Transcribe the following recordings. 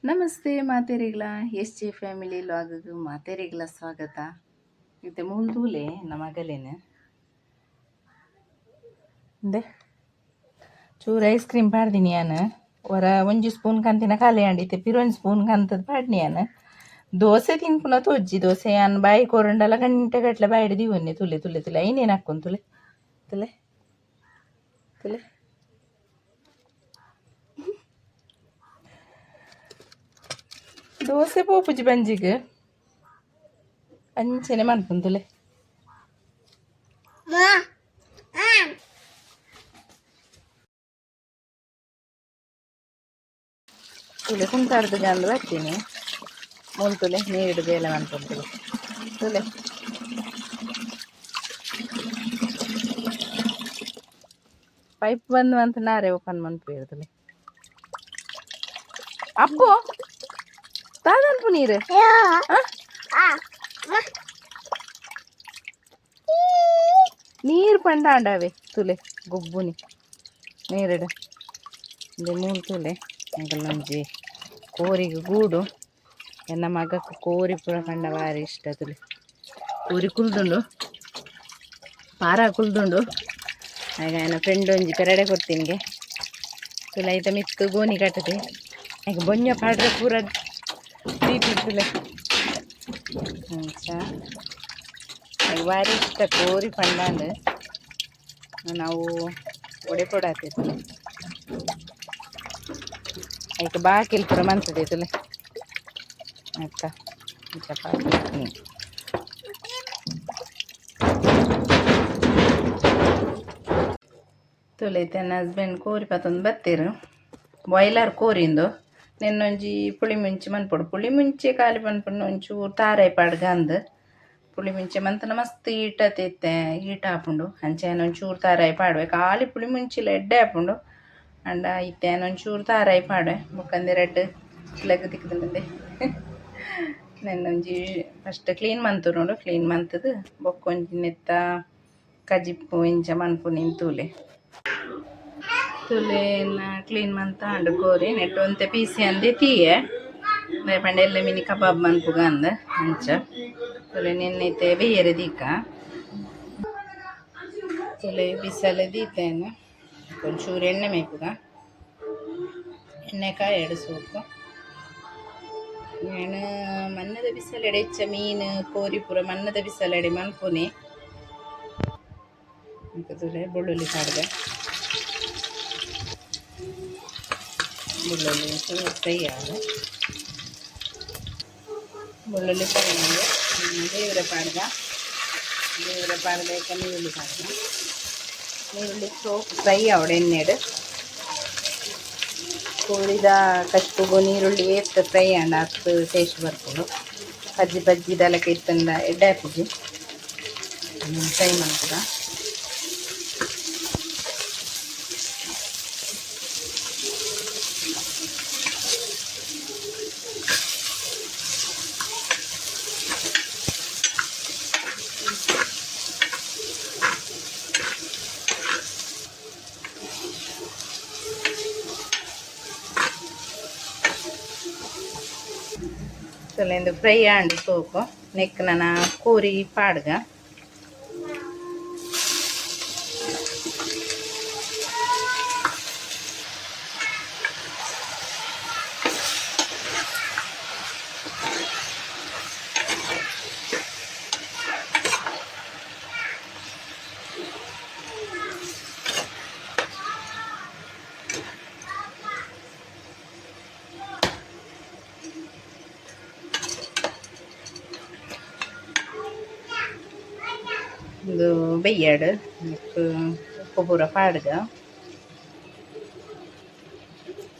ನಮಸ್ತೆ ಮಾತೆರೆಗ್ಲ S J family ಲಾಗಿಗೂ ಮಾತೆರೆಗ್ಲ ಸ್ವಾಗತ. ಇದು ಮೂಲ್ದೂಲೆ ನಮಗಲೇನು ಇಂದೆ ಚೂರು ಐಸ್ ಕ್ರೀಮ್ ಪಾಡ್ದಿನಿ ನಾನು ಹೊರ ಒಂಜಿ ಸ್ಪೂನ್ ಕಂತಿನ ಖಾಲಿ ಅಂಡಿತ್ತೆ ಪಿರೊಂಜಿ ಸ್ಪೂನ್ ಕಂತದ ಪಾಡ್ನಿ ನಾನು ದೋಸೆ ತಿನ್ಪುನ ತೋಜ್ಜಿ ದೋಸೆ ನಾನು ಬಾಯಿ ಕೊರಂಡಲ ಗಂಟೆ ಗಟ್ಲೆ ಬಾಯಿಡ್ ದಿವನ್ನಿ ತುಲೆ ತುಲೆ ತುಲೆ ಐನೇನು ಹಾಕ್ಕೊಂಡು ತುಲೆ ತುಲೆ ತುಲೆ ದೋಸೆ ಪೋಪುಜಿ ಬಂಜಿಗೆ ಅಂಚನೆ ಮನ್ಪುಂತುಲೆ ತುಲೆ ಕುಂತಾಡ್ದು ಗಂದು ಬರ್ತೀನಿ ಮೂಲ್ತುಲೆ ನೀರು ಬೇಲೆ ಮನ್ಪುಂತುಲೆ ತುಲೆ ಪೈಪ್ ಬಂದು ಅಂತ ನಾರೇ ಓಪನ್ ಮನ್ಪುತ್ತುಲೆ ಅಪ್ಪು ತಾದನ್ಪು ನೀರು ನೀರು ಪಂಡಾಂಡಾವೆ ತುಲೆ ಗೊಬ್ಬುನಿ ನೀರಡು ಇಂದೆ ಮೂಲು ತುಲೆ ಅಂಕಲ್ಲೊಂಜಿ ಕೋರಿಗೆ ಗೂಡು ಎನ್ನ ಮಗಕ್ಕೆ ಕೋರಿ ಪುರ ಕಂಡ ಭಾರಿ ಇಷ್ಟ ತುಲೆ ಕೋರಿ ಕುಲ್ದುಂಡು ಪಾರ ಕುಲ್ದುಂಡು ಆಗ ನನ್ನ ಫ್ರೆಂಡ್ ಒಂಜಿ ಪೆರಡೆ ಕೊಡ್ತೀನಿಗೆ ತುಲೆ ಐತ ಮಿತ್ತು ಗೋಣಿ ಕಟ್ಟದೆ ಈಗ ಬೊಂಜ ಪಾಡ್ರೆ ಪೂರ ದೀಪಿ ತುಲೆ ಈಗ ಭಾರಿ ಇಷ್ಟ ಕೋರಿ ಪಂಡಾಂಡು ನಾವು ಒಡೆ ಕೊಡಾತೆ ತುಲೆ ಈಗ ಬಾಕಿಲ್ ಪುರ ಮನ್ಸದೆ ತುಲೆ ಅಕ್ಕ ಚಪಾತಿ ತುಲೆ ನನ್ನ ಹಸ್ಬೆಂಡ್ ಕೋರಿ ಪತ್ತೊಂದು ಬತ್ತೇರು ಬಾಯ್ಲರ್ ಕೋರಿಂದು ನಿನ್ನೊಂಜಿ ಪುಳಿ ಮುಂಚೆ ಮನ್ಪೊಡು ಪುಳಿ ಮುಂಚೆ ಖಾಲಿ ಪನ್ಪುಂಡು ಒಂಚೂರು ತಾರಾಯಿ ಪಾಡ್ಗ ಅಂದು ಪುಳಿ ಮುಂಚೆ ಮಂತನ ಮಸ್ತ್ ಈಟತ್ತೆ ಈಟ ಹಾಪುಂಡು ಅಂಚೆನ ಒಂಚೂರು ತಾರಾಯಿ ಪಾಡುವೆ ಖಾಲಿ ಪುಳಿ ಮುಂಚಿಲ ಎಡ್ಡೆ ಹಾಪುಂಡು ಅಂಡ ಇತ್ತೇನ ಒಂಚೂರು ತಾರಾಯಿ ಪಾಡುವೆ ಮುಕ್ಕಂದೆ ರೆಡ್ ಲೆಗ್ ತಿಕ್ಕದಂದೆ ನೆನ್ನೊಂಜಿ ಫಸ್ಟ್ ಕ್ಲೀನ್ ಮಂತು ನೋಡು ಕ್ಲೀನ್ ಮಂತದು ಬೊಕ್ಕೊಂಜಿ ನೆತ್ತ ಕಜಿಪ್ಪು ಇಂಚ ಮನ್ಪು ನಿಂತೂಲೆ ತುಲೆ ಕ್ಲೀನ್ ಮಂತ ಅಂಡು ಕೋರಿ ನೆಟ್ಟು ಒಂತೆ ಪೀಸಿ ಅಂದೆ ತೀಯೆ ಪಂಡ ಎಲ್ಲ ಮಿನಿ ಕಬಾಬ್ ಮನ್ಪುಗ ಅಂದ ಅಂಚ ತುಲೆ ನಿನ್ನೈತೆ ಬೇಯರೆ ದೀಕ ತುಲೆ ಬಿಸಲೆ ದೀತೇನು ಒಂಚೂರು ಎಣ್ಣೆ ಮೇಪುಗ ಎಣ್ಣೆ ಕಾಯಡು ಸೋಪು ನಾನು ಮನ್ನದ ಬಿಸಲೆಡೆ ಹೆಚ್ಚ ಮೀನು ಕೋರಿ ಪೂರ ಮನ್ನದ ಬಿಸಲೆಡೆ ಮನ್ಪುನೆ ತುಲೆ ಬೆಳ್ಳುಳ್ಳಿ ಪಾಡ್ದೆ ಬೆಳ್ಳುಳ್ಳಿ ಫ್ರೈ ಆಗ ಬೆಳ್ಳುಳ್ಳಿ ಫ್ರೈ ಮಾಡಿ ದೇವರ ಪಾಡ್ಗ ನೀರುಳ್ಳಿ ಪಾಡ್ಗ ನೀರುಳ್ಳಿ ಸೋಪ್ ಫ್ರೈ ಆವಡೆ ಎಣ್ಣೆಡು ಕೋಳಿದ ಕಚ್ಪುಗು ನೀರುಳ್ಳಿ ಏತ್ ಫ್ರೈ ಆಂಡ ಅತ್ತು ಟೇಸ್ಟ್ ಬರ್ಕೊಂಡು ಪಜ್ಜಿ ಪಜ್ಜಿ ದಲಕ್ಕೆ ಇತ್ತಂದ ಎಡ್ಡೆ ಹಾಕುಜಿ ಫ್ರೈ ಮಾಡ್ತದ ತುಲೆಂದು ಫ್ರೈ ಆಂಡು ಸೋಪು ನೆಕ್ ನನ್ನ ಕೋರಿ ಪಾಡ್ಗ ಇದು ಬೆಯ್ಯಾಡು ಉಪ್ಪು ಪೂರ ಪಾಡ್ಗ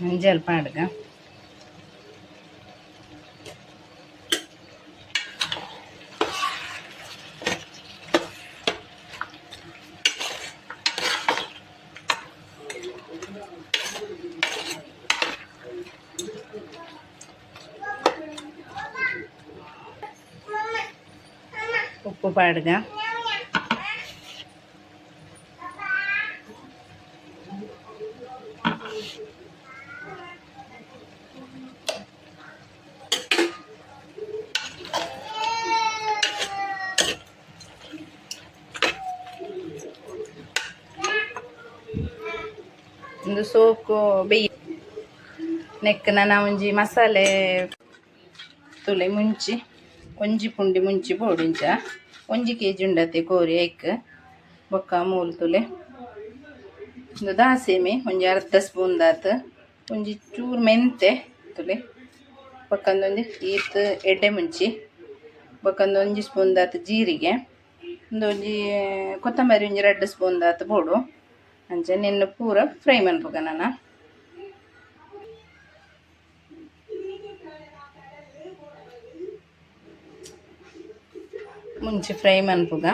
ಮಂಜಲ್ ಪಾಡ್ಗ ಉಪ್ಪು ಪಾಡ್ಗ ಒಂದು ಸೋಕು ಬೇಯಿ ನೆಕ್ ನನ್ನ ಒಂಜಿ ಮಸಾಲೆ ತುಲೆ ಮುಂಚಿ ಒಂಜಿ ಪುಂಡಿ ಮುಂಚಿ ಬೋಡಿಂಚ 1 kg ಉಂಡತೆ ಕೋರಿ ಐಕ್ ಬೊಕ್ಕ ಮೂಲು ತುಲೆ ಒಂದು ದಾಸೆಮೆ ಒಂಜಿ ಅರ್ಧ ಸ್ಪೂನ್ ದಾತ್ ಒಂಜಿ ಚೂರು ಮೆಂತೆ ತುಲೆ ಬೊಕ್ಕಂದೊಂದು ಈತ್ ಎಡ್ಡೆ ಮುಂಚಿ ಬೊಕ್ಕಂದು 1 ಸ್ಪೂನ್ ದಾತ್ ಜೀರಿಗೆ ಒಂಜಿ ಕೊತ್ತಂಬರಿ ಒಂಜಿ 2 ಸ್ಪೂನ್ ದಾತ್ ಬೋಡು ಅಂಚ ನಿನ್ನ ಪೂರ ಫ್ರೈ ಮನ್ಪುಗ ನಾನು ಮುಂಚೆ ಫ್ರೈ ಮನ್ಪುಗ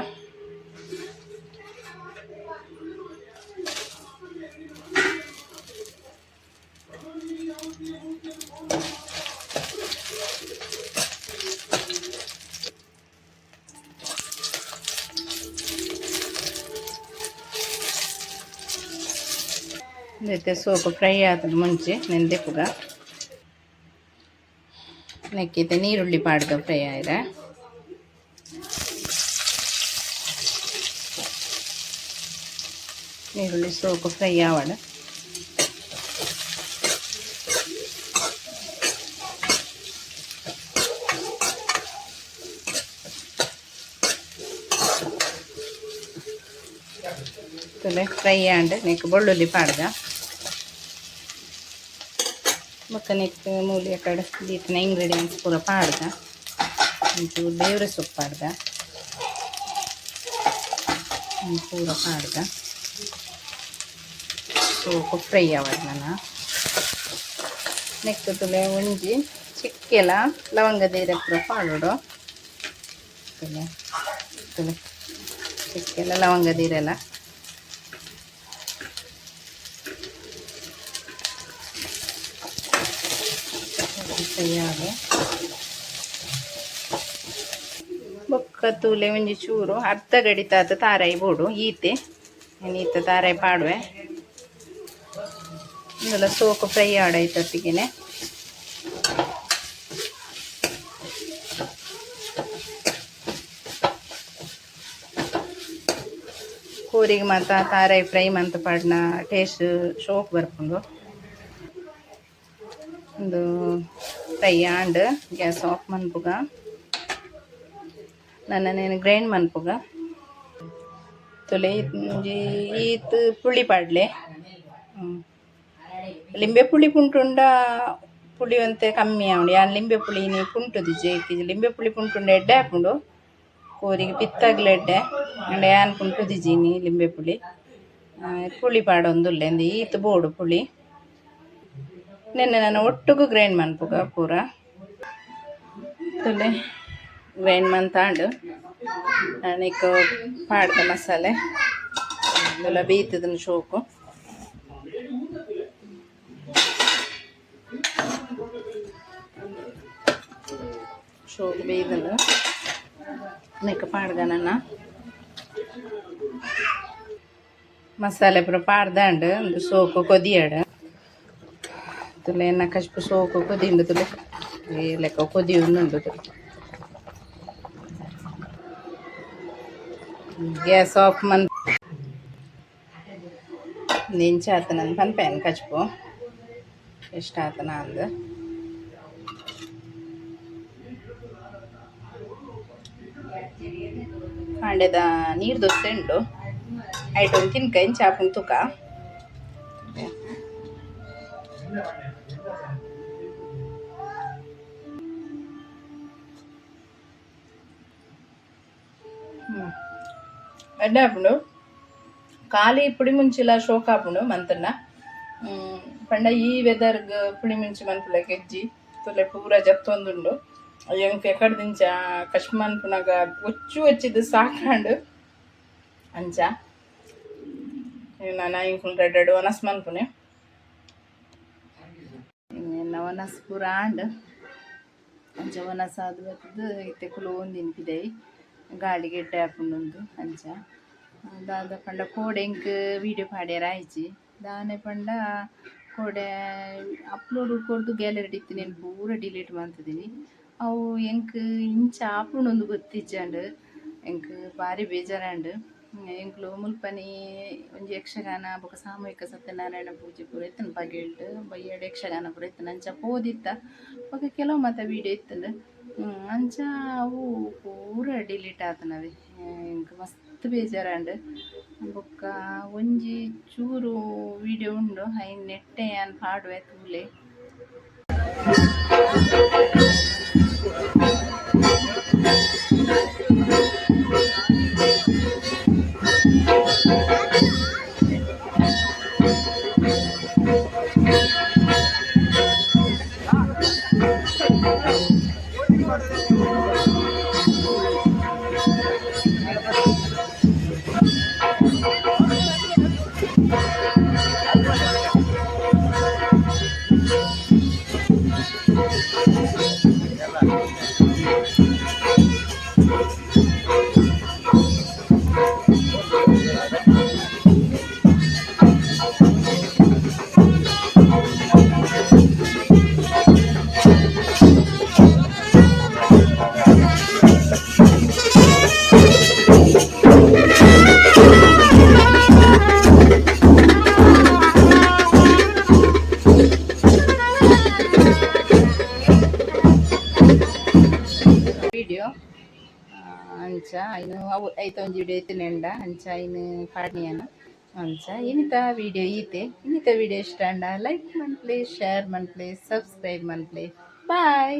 ಇದಕ್ಕೆ ಸೋಪು ಫ್ರೈ ಆದ ಮುಂಚೆ ನೆಂದೆಪುಗ ನೆಕ್ಕಿತೆ ನೀರುಳ್ಳಿ ಪಾಡ್ದು ಫ್ರೈ ಆಯ್ರೆ ನೀರುಳ್ಳಿ ಸೋಪು ಫ್ರೈ ಆವಡ ತುಲೆ ಫ್ರೈ ಆಂಡ್ ನೆಕ್ ಬೆಳ್ಳುಳ್ಳಿ ಪಾಡ್ದ ಬೊಕ್ಕ ನೆಕ್ ಮೂಲಿ ಕಡೆ ದೀಟಿನ ಇಂಗ್ರೀಡಿಯೆಂಟ್ಸ್ ಪೂರ ಪಾಡ್ದ ಒಂಚೂರು ಬೇವ್ರೆ ಸೊಪ್ಪು ಪಾಡ್ದ ಪೂರ ಪಾಡ್ದ ಸೋಕು ಫ್ರೈ ಆವಡ್ ನಾನು ನೆಕ್ ತುಲೆ ಒಂಜಿ ಚಿಕ್ಕೆಲ ಲವಂಗ ದೇರೆ ಪೂರ ಪಾಡೋಡು ತುಲೆ ತುಲೆ ಚಿಕ್ಕೆಲ ಲವಂಗ ದೀರೆಲ್ಲ ಬೊಕ್ಕ ತೂಲೆ ಒಂಜಿ ಚೂರು ಅರ್ಧ ಗಡಿತಾತ ತಾರಾಯಿ ಬೋಡು ಈತೆ ಈತ ತಾರಾಯಿ ಪಾಡುವೆ ಇದೆಲ್ಲ ಸೋಕು ಫ್ರೈ ಆಡೈತತ್ತಿಗೆನೆ ಕೋರಿಗೆ ಮಾತ ತಾರಾಯಿ ಫ್ರೈ ಮಂತ ಪಾಡ್ನ ಟೇಸ್ಟ್ ಶೋಕ್ ಬರ್ಪುಂಡು ಒಂದು ಫ್ರೈ ಆಂಡ್ ಗ್ಯಾಸ್ ಆಫ್ ಮನ್ಪುಗ ನನ್ನನೇನು ಗ್ರೈಂಡ್ ಮನ್ಪುಗ ತುಲೆ ಈತ್ ಪುಳಿ ಪಾಡ್ಲೆ ಲಿಂಬೆ ಪುಳಿ ಪುಂಟುಂಡ ಪುಳಿ ಒಂತೆ ಕಮ್ಮಿ ಆವಡು ಯಾನ್ ಲಿಂಬೆ ಪುಳಿ ನೀ ಪುಂಟುದು ಜೇಕಿ ಲಿಂಬೆ ಪುಳಿ ಪುಂಟುಂಡ ಎಡ್ಡೆ ಹಾಕೊಂಡು ಕೋರಿಗೆ ಪಿತ್ತಾಗ್ಲ ಎಡ್ಡೆ ಅಂಡ ಯಾನ್ ಪುಂಟುದು ಜೀನಿ ಲಿಂಬೆ ಪುಳಿ ಪುಳಿ ಪಾಡೊಂದುಲ್ಲೆ ಅಂದು ಈತ್ ಬೋಡು ಪುಳಿ ನೆನ್ನೆ ನಾನು ಒಟ್ಟಿಗೂ ಗ್ರೈಂಡ್ ಮನ್ಪುಗ ಪೂರ ತುಲೆ ಗ್ರೈಂಡ್ ಮಂತಾಂಡು ನಾನೀಗ ಪಾಡ್ದ ಮಸಾಲೆ ಇದೆಲ್ಲ ಬೇಯ್ತದನ್ನು ಶೋಕು ಶೋಕು ಬೇಯ್ದನು ನೆಕ್ಕ ಪಾಡ್ದ ನನ್ನ ಮಸಾಲೆ ಪೂರ ಪಾಡ್ದಾಂಡು ಒಂದು ಸೋಕು ಕೊದಿಯಾಡ ತುಲೆ ಎನ್ನ ಕಶ್ಪು ಸೋಕು ಕೊದಿಂಡು ತುಲೆ ಲೆಕ್ಕ ಕೊದಿ ಉಂಡು ಗ್ಯಾಸ್ ಆಫ್ ಮನ್ ನೆಂಚ ಆತನ ಪನ್ಪೇನ್ ಕಚ್ಪು ಎಷ್ಟು ಆತನ ಅಂದು ಕಾಂಡೆದ ನೀರು ದೋಸೆ ಉಂಡು ಐಟೊಂದು ತಿನ್ಕೈನ್ ಚಾಪುನ್ ತುಕ ಎಡ್ಡೆ ಹಾಪುಂಡು ಖಾಲಿ ಪುಡಿ ಮುಂಚಿಲ ಶೋಕ್ ಹಾಪುಂಡು ಮಂತನ್ನ ಪಂಡ ಈ ವೆದರ್ಗ್ ಪುಡಿ ಮುಂಚಿ ಮನ್ಪುಲ ಗೆಜ್ಜಿ ತುಲೆ ಪೂರ ಜತ್ತೊಂದುಂಡು ಎಂಕ್ ಎಕಡ್ದಿಂಚ ಕಶ್ ಮನ್ಪುನಾಗ ಒಚ್ಚು ಹೆಚ್ಚಿದ್ದು ಸಾಕಾಂಡು ಅಂಚ ನಾನು ಇಂಕುಲ್ ರೆಡ್ಡು ವನಸ್ ಮನ್ಪುನೆ ಇನ್ನೆನ್ನ ವನಸ್ ಪೂರ ಆಂಡ್ ಅಂಚ ವನಸ್ ಆದ್ ಬರ್ತದ ಇತ್ತೆ ಕುಲು ಒಂದಿನ್ಪಿದೈ ಗಾಳಿಗೆ ಎಡ್ಡೆ ಹಾಪುಂಡು ಅಂಚ ದಾದ ಪಂಡ ಕೋಡೆ ಎಂಕ್ ವೀಡಿಯೋ ಪಾಡ್ಯಾರ ಆಯ್ಚಿ ದಾನೆ ಪಂಡ ಕೋಡೆ ಅಪ್ಲೋಡ್ ಕೊರ್ದು ಗ್ಯಾಲರಿ ಇತ್ತಿನ ಪೂರ ಡಿಲೀಟ್ ಮಾಡ್ತಿದ್ದೀನಿ ಅವು ಎಂಕ್ ಇಂಚ ಆಪುಂಡೊಂದು ಗೊತ್ತಿಜ್ಜಾಂಡು ಎಂಕ್ ಭಾರಿ ಬೇಜಾರಾಂಡು ಎಂಕ್ಲು ಮುಲ್ಪನಿ ಒಂಜಿ ಯಕ್ಷಗಾನ ಬೊಕ ಸಾಮೂಹಿಕ ಸತ್ಯನಾರಾಯಣ ಪೂಜೆ ಪೂರ ಇತ್ತುಂಡು ಬಗೆಟ್ ಬಯ್ಯಡ್ ಯಕ್ಷಗಾನ ಪೂರ ಇತ್ತುಂಡು ಅಂಚ ಪೋದಿತ್ತ ಬೊಕ ಕೆಲವು ಮಾತ ವೀಡಿಯೋ ಇತ್ತುಂಡು ಅಂಚ ಅವು ಪೂರ ಡಿಲೀಟ್ ಆತುನವೆ. ಎಂಕ್ ಮಸ್ತ್ ಬೇಜಾರಾಂಡ್. ಬೊಕ್ಕ ಒಂಜಿ ಚೂರು ವೀಡಿಯೋ ಉಂಡು ಐನ್ ನೆಟ್ಟೆ ಯಾನ್ ಪಾಡುವೆ ತೂಲೆ. ವಿಡಿಯೋ ಅಂಚ ಐನು ಅವು ಐತೊಂಜಿ ವಿಡಿಯೋ ಇತ್ತಿನೆಂಡ ಅಂಚ ಐನು ಪಾಡ್ನಿಯನ ಅಂಚ ಇನ್ನಿತ ವಿಡಿಯೋ ಈತೆ ಇನ್ನಿತ ವಿಡಿಯೋ ಇಷ್ಟ ಅಂಡ ಲೈಕ್ ಮನ್ಪ್ಲೆ ಶೇರ್ ಮನ್ಪ್ಲೆ ಸಬ್ಸ್ಕ್ರೈಬ್ ಮನ್ಪ್ಲೆ ಬಾಯ್.